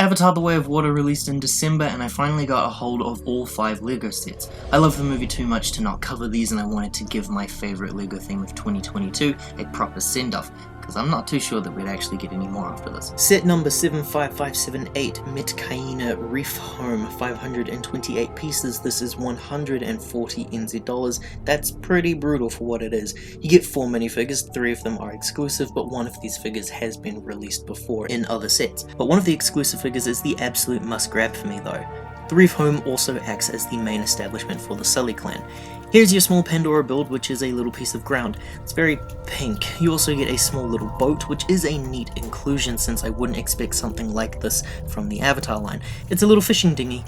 Avatar: The Way of Water released in December, and I finally got a hold of all 5 LEGO sets. I love the movie too much to not cover these, and I wanted to give my favourite LEGO theme of 2022 a proper send-off, because I'm not too sure that we'd actually get any more after this. Set number 75578, Metkayina Reef Home, 528 pieces. This is 140 NZ dollars. That's pretty brutal for what it is. You get 4 minifigures, 3 of them are exclusive, but one of these figures has been released before in other sets. But one of the exclusive figures is the absolute must-grab for me though. The Reef home also acts as the main establishment for the Sully clan. Here's your small Pandora build, which is a little piece of ground. It's very pink. You also get a small little boat, which is a neat inclusion since I wouldn't expect something like this from the Avatar line. It's a little fishing dinghy.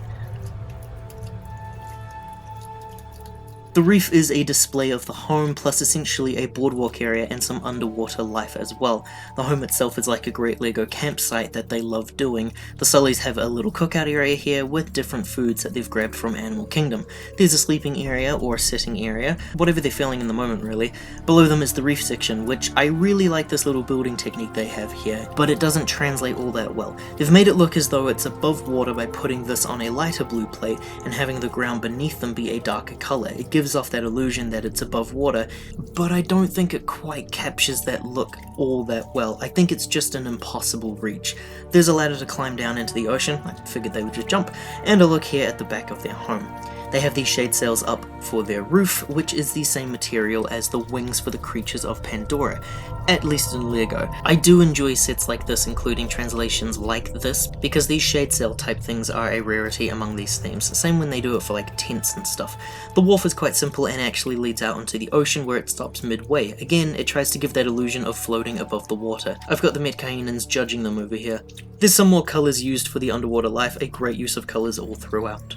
The Reef is a display of the home, plus essentially a boardwalk area and some underwater life as well. The home itself is like a great LEGO campsite that they love doing. The Sullys have a little cookout area here with different foods that they've grabbed from Animal Kingdom. There's a sleeping area or a sitting area, whatever they're feeling in the moment really. Below them is the Reef section, which I really like this little building technique they have here, but it doesn't translate all that well. They've made it look as though it's above water by putting this on a lighter blue plate and having the ground beneath them be a darker colour. It gives off that illusion that it's above water, but I don't think it quite captures that look all that well. I think it's just an impossible reach. There's a ladder to climb down into the ocean, I figured they would just jump, and a look here at the back of their home. They have these shade sails up for their roof, which is the same material as the wings for the creatures of Pandora, at least in LEGO. I do enjoy sets like this, including translations like this, because these shade sail type things are a rarity among these themes, same when they do it for like tents and stuff. The wharf is quite simple and actually leads out onto the ocean where it stops midway. Again, it tries to give that illusion of floating above the water. I've got the Metkayinans judging them over here. There's some more colours used for the underwater life, a great use of colours all throughout.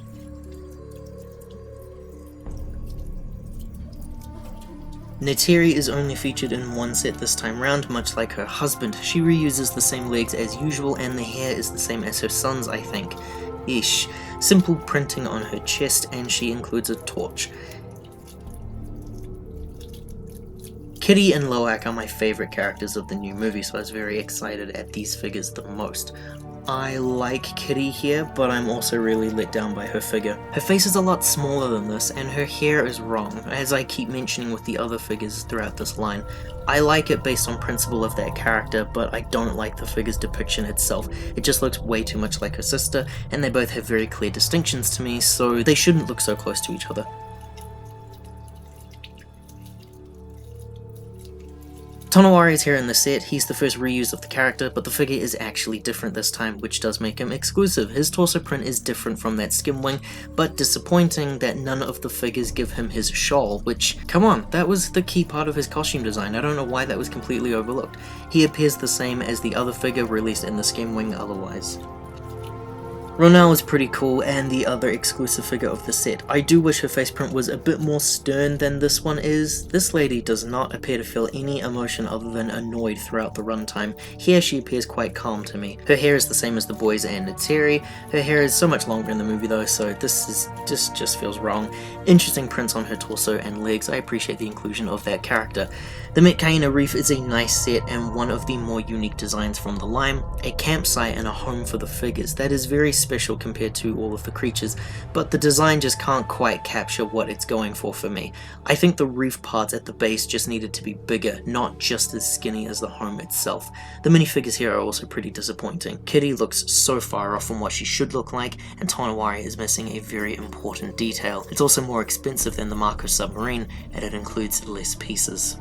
Neytiri is only featured in one set this time round, much like her husband. She reuses the same legs as usual, and the hair is the same as her son's, I think. Ish. Simple printing on her chest, and she includes a torch. Kitty and Loak are my favourite characters of the new movie, so I was very excited at these figures the most. I like Kitty here, but I'm also really let down by her figure. Her face is a lot smaller than this, and her hair is wrong, as I keep mentioning with the other figures throughout this line. I like it based on principle of that character, but I don't like the figure's depiction itself. It just looks way too much like her sister, and they both have very clear distinctions to me, so they shouldn't look so close to each other. Tonowari is here in the set. He's the first reuse of the character, but the figure is actually different this time, which does make him exclusive. His torso print is different from that skim wing, but disappointing that none of the figures give him his shawl, which, come on, that was the key part of his costume design. I don't know why that was completely overlooked. He appears the same as the other figure released in the skim wing otherwise. Ronelle is pretty cool, and the other exclusive figure of the set. I do wish her face print was a bit more stern than this one is. This lady does not appear to feel any emotion other than annoyed throughout the runtime. Here she appears quite calm to me. Her hair is the same as the boys and Neytiri. Her hair is so much longer in the movie though, so this just feels wrong. Interesting prints on her torso and legs. I appreciate the inclusion of that character. The Metkayina Reef is a nice set and one of the more unique designs from the line. A campsite and a home for the figures. That is very special compared to all of the creatures, but the design just can't quite capture what it's going for me. I think the reef parts at the base just needed to be bigger, not just as skinny as the home itself. The minifigures here are also pretty disappointing. Kitty looks so far off from what she should look like, and Tonowari is missing a very important detail. It's also more expensive than the Mako submarine, and it includes less pieces.